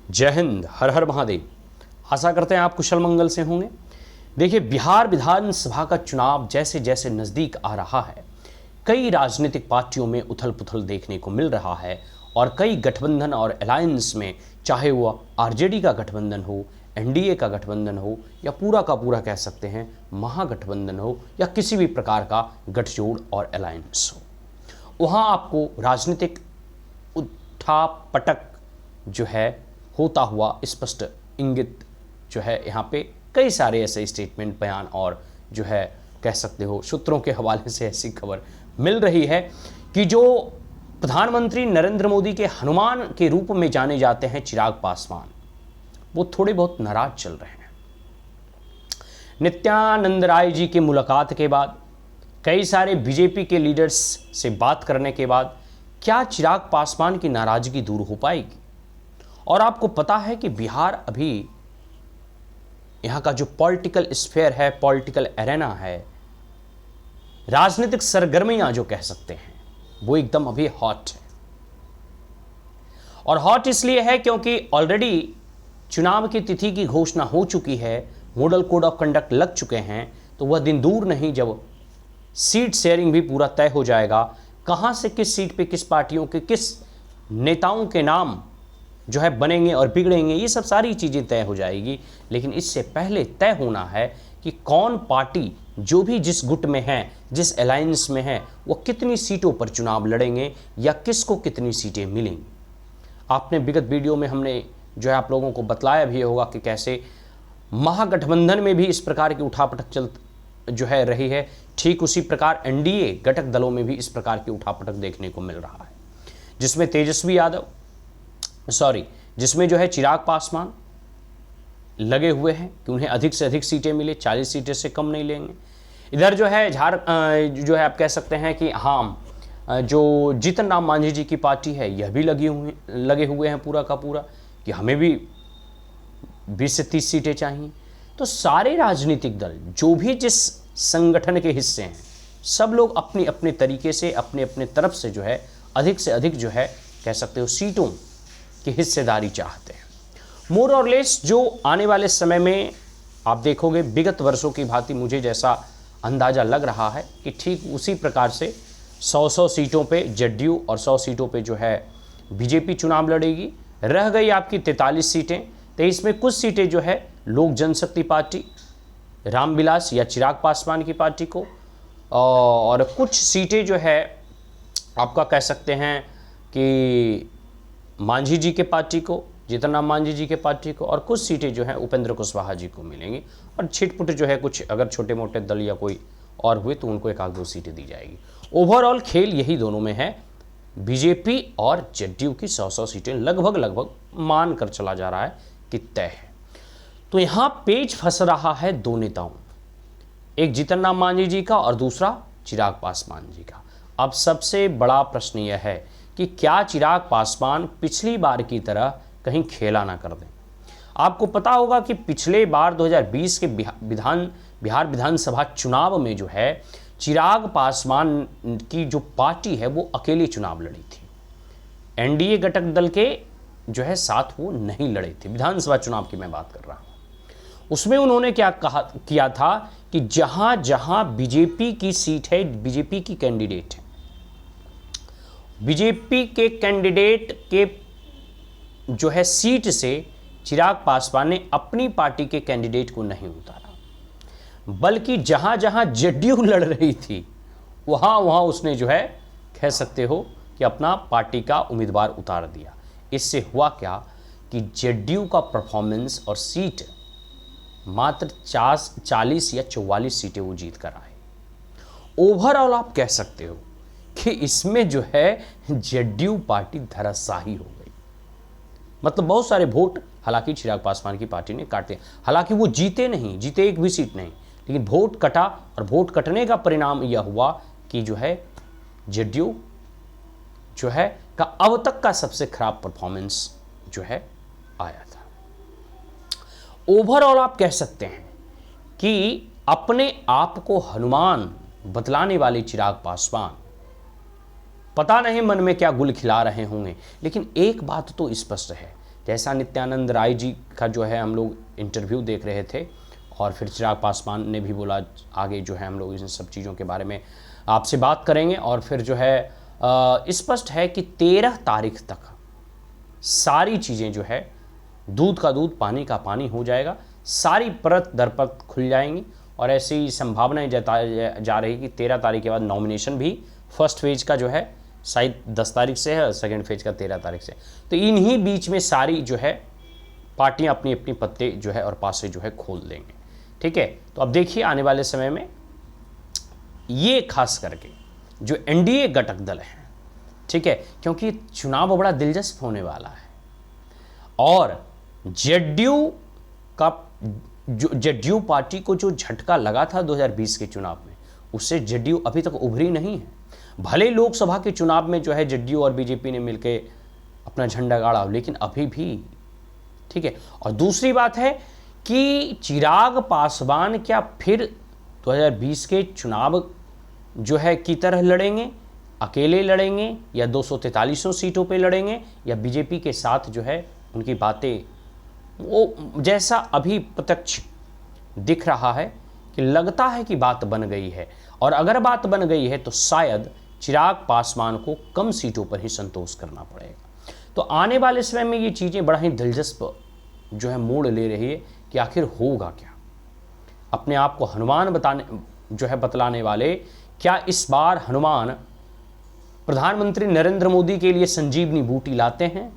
जय हिंद, हर हर महादेव। आशा करते हैं आप कुशल मंगल से होंगे। देखिए, बिहार विधानसभा का चुनाव जैसे जैसे नज़दीक आ रहा है, कई राजनीतिक पार्टियों में उथल पुथल देखने को मिल रहा है और कई गठबंधन और अलायंस में, चाहे वो आरजेडी का गठबंधन हो, एनडीए का गठबंधन हो या पूरा का पूरा कह सकते हैं महागठबंधन हो या किसी भी प्रकार का गठजोड़ और अलायंस हो, वहाँ आपको राजनीतिक उठा पटक जो है होता हुआ स्पष्ट इंगित जो है यहाँ पे कई सारे ऐसे स्टेटमेंट, बयान और जो है कह सकते हो सूत्रों के हवाले से ऐसी खबर मिल रही है कि जो प्रधानमंत्री नरेंद्र मोदी के हनुमान के रूप में जाने जाते हैं चिराग पासवान, वो थोड़े बहुत नाराज चल रहे हैं। नित्यानंद राय जी की मुलाकात के बाद, कई सारे बीजेपी के लीडर्स से बात करने के बाद क्या चिराग पासवान की नाराजगी दूर हो पाएगी? और आपको पता है कि बिहार अभी यहाँ का जो पॉलिटिकल स्फीयर है, पॉलिटिकल एरेना है, राजनीतिक सरगर्मियां जो कह सकते हैं, वो एकदम अभी हॉट है। और हॉट इसलिए है क्योंकि ऑलरेडी चुनाव की तिथि की घोषणा हो चुकी है, मॉडल कोड ऑफ कंडक्ट लग चुके हैं, तो वह दिन दूर नहीं जब सीट शेयरिंग भी पूरा तय हो जाएगा। कहां से किस सीट पे किस पार्टियों के किस नेताओं के नाम जो है बनेंगे और बिगड़ेंगे, ये सब सारी चीज़ें तय हो जाएगी। लेकिन इससे पहले तय होना है कि कौन पार्टी जो भी जिस गुट में है, जिस अलायंस में है, वो कितनी सीटों पर चुनाव लड़ेंगे या किसको कितनी सीटें मिलेंगी। आपने विगत वीडियो में हमने जो है आप लोगों को बतलाया भी होगा कि कैसे महागठबंधन में भी इस प्रकार की उठापटक चल जो है रही है, ठीक उसी प्रकार एनडीए घटक दलों में भी इस प्रकार की उठापटक देखने को मिल रहा है, जिसमें जो है चिराग पासवान लगे हुए हैं कि उन्हें अधिक से अधिक सीटें मिले, 40 सीटें से कम नहीं लेंगे। इधर जो है जो है आप कह सकते हैं कि जो जीतन राम मांझी जी की पार्टी है, यह भी लगे हुए हैं पूरा का पूरा कि हमें भी 20 से 30 सीटें चाहिए। तो सारे राजनीतिक दल जो भी जिस संगठन के हिस्से हैं, सब लोग अपनी अपने तरीके से अपने अपने तरफ से जो है अधिक से अधिक जो है कह सकते हो सीटों की हिस्सेदारी चाहते हैं। मोर और लेस जो आने वाले समय में आप देखोगे, विगत वर्षों की भांति मुझे जैसा अंदाज़ा लग रहा है कि ठीक उसी प्रकार से 100 सीटों पे जेडीयू और 100 सीटों पे जो है बीजेपी चुनाव लड़ेगी। रह गई आपकी 43 सीटें, 23 में कुछ सीटें जो है लोक जनशक्ति पार्टी, रामविलास या चिराग पासवान की पार्टी को, और कुछ सीटें जो है आपका कह सकते हैं कि मांझी जी के पार्टी को, जीतन राम मांझी जी के पार्टी को, और कुछ सीटें जो हैं उपेंद्र कुशवाहा जी को मिलेंगी। और छिटपुट जो है कुछ अगर छोटे मोटे दल या कोई और हुए तो उनको एक आध दो सीटें दी जाएगी। ओवरऑल खेल यही दोनों में है, बीजेपी और जेडीयू की 100 सीटें लगभग मान कर चला जा रहा है कि तय है। तो यहाँ पेच फंस रहा है दो नेताओं, एक जीतन राम मांझी जी का और दूसरा चिराग पासवान जी का। अब सबसे बड़ा प्रश्न यह है कि क्या चिराग पासवान पिछली बार की तरह कहीं खेला ना कर दें। आपको पता होगा कि पिछले बार 2020 के बिहार विधानसभा चुनाव में जो है चिराग पासवान की जो पार्टी है वो अकेले चुनाव लड़ी थी, एनडीए घटक दल के जो है साथ वो नहीं लड़े थे। विधानसभा चुनाव की मैं बात कर रहा हूँ। उसमें उन्होंने क्या किया था कि जहां जहां बीजेपी की सीट है, बीजेपी की कैंडिडेट है, बीजेपी के कैंडिडेट के जो है सीट से चिराग पासवान ने अपनी पार्टी के कैंडिडेट को नहीं उतारा, बल्कि जहां जहां जेडीयू लड़ रही थी वहां वहां उसने जो है कह सकते हो कि अपना पार्टी का उम्मीदवार उतार दिया। इससे हुआ क्या कि जेडीयू का परफॉर्मेंस और सीट मात्र 40 या 44 सीटें वो जीत कर आए। ओवरऑल आप कह सकते हो कि इसमें जो है जेडीयू पार्टी धराशायी हो गई। मतलब बहुत सारे वोट हालांकि चिराग पासवान की पार्टी ने काटे, हालांकि वो जीते एक भी सीट नहीं, लेकिन वोट कटा और वोट कटने का परिणाम यह हुआ कि जो है जेडीयू जो है का अब तक का सबसे खराब परफॉर्मेंस जो है आया था। ओवरऑल आप कह सकते हैं कि अपने आप को हनुमान बतलाने वाले चिराग पासवान पता नहीं मन में क्या गुल खिला रहे होंगे, लेकिन एक बात तो स्पष्ट है जैसा नित्यानंद राय जी का जो है हम लोग इंटरव्यू देख रहे थे, और फिर चिराग पासवान ने भी बोला आगे जो है हम लोग इन सब चीज़ों के बारे में आपसे बात करेंगे। और फिर जो है स्पष्ट है कि 13 तारीख तक सारी चीज़ें जो है दूध का दूध पानी का पानी हो जाएगा, सारी परत दर परत खुल जाएंगी। और ऐसी संभावनाएं जताई जा रही कि 13 तारीख के बाद नॉमिनेशन भी फर्स्ट फेज का जो है शायद 10 तारीख से है और सेकेंड फेज का 13 तारीख से। तो इन्हीं बीच में सारी जो है पार्टियां अपनी अपनी पत्ते जो है और पासे जो है खोल देंगे। ठीक है, तो अब देखिए आने वाले समय में ये खास करके जो एनडीए घटक दल हैं, ठीक है, क्योंकि चुनाव बड़ा दिलचस्प होने वाला है। और जेडीयू का जो जेडीयू पार्टी को जो झटका लगा था 2020 के चुनाव में, उससे जेडीयू अभी तक उभरी नहीं है। भले लोकसभा के चुनाव में जो है जेडीयू और बीजेपी ने मिलकर अपना झंडा गाड़ा, लेकिन अभी भी, ठीक है। और दूसरी बात है कि चिराग पासवान क्या फिर 2020 के चुनाव जो है की तरह लड़ेंगे, अकेले लड़ेंगे, या 243 सीटों पे लड़ेंगे, या बीजेपी के साथ जो है उनकी बातें वो जैसा अभी प्रत्यक्ष दिख रहा है कि लगता है कि बात बन गई है। और अगर बात बन गई है तो शायद चिराग पासवान को कम सीटों पर ही संतोष करना पड़ेगा। तो आने वाले समय में ये चीज़ें बड़ा ही दिलचस्प जो है मोड़ ले रही है कि आखिर होगा क्या। अपने आप को हनुमान बतलाने वाले क्या इस बार हनुमान प्रधानमंत्री नरेंद्र मोदी के लिए संजीवनी बूटी लाते हैं?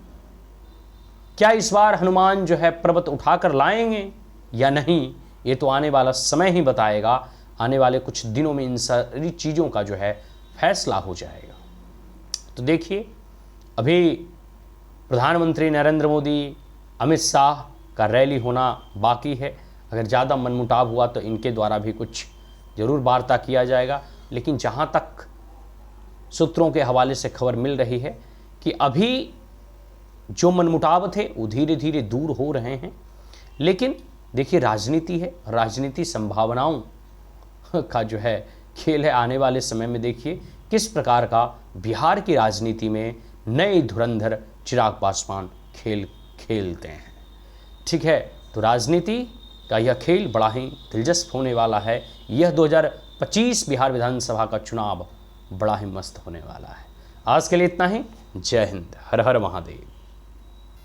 क्या इस बार हनुमान जो है पर्वत उठाकर लाएंगे या नहीं, ये तो आने वाला समय ही बताएगा। आने वाले कुछ दिनों में इन सारी चीज़ों का जो है फैसला हो जाएगा। तो देखिए, अभी प्रधानमंत्री नरेंद्र मोदी, अमित शाह का रैली होना बाकी है। अगर ज़्यादा मनमुटाव हुआ तो इनके द्वारा भी कुछ ज़रूर वार्ता किया जाएगा। लेकिन जहाँ तक सूत्रों के हवाले से खबर मिल रही है कि अभी जो मनमुटाव थे वो धीरे धीरे दूर हो रहे हैं। लेकिन देखिए, राजनीति है, राजनीति संभावनाओं का जो है खेल है। आने वाले समय में देखिए किस प्रकार का बिहार की राजनीति में नए धुरंधर चिराग पासवान खेल खेलते हैं। ठीक है, तो राजनीति का यह खेल बड़ा ही दिलचस्प होने वाला है। यह 2025 बिहार विधानसभा का चुनाव बड़ा ही मस्त होने वाला है। आज के लिए इतना ही। जय हिंद, हर हर महादेव।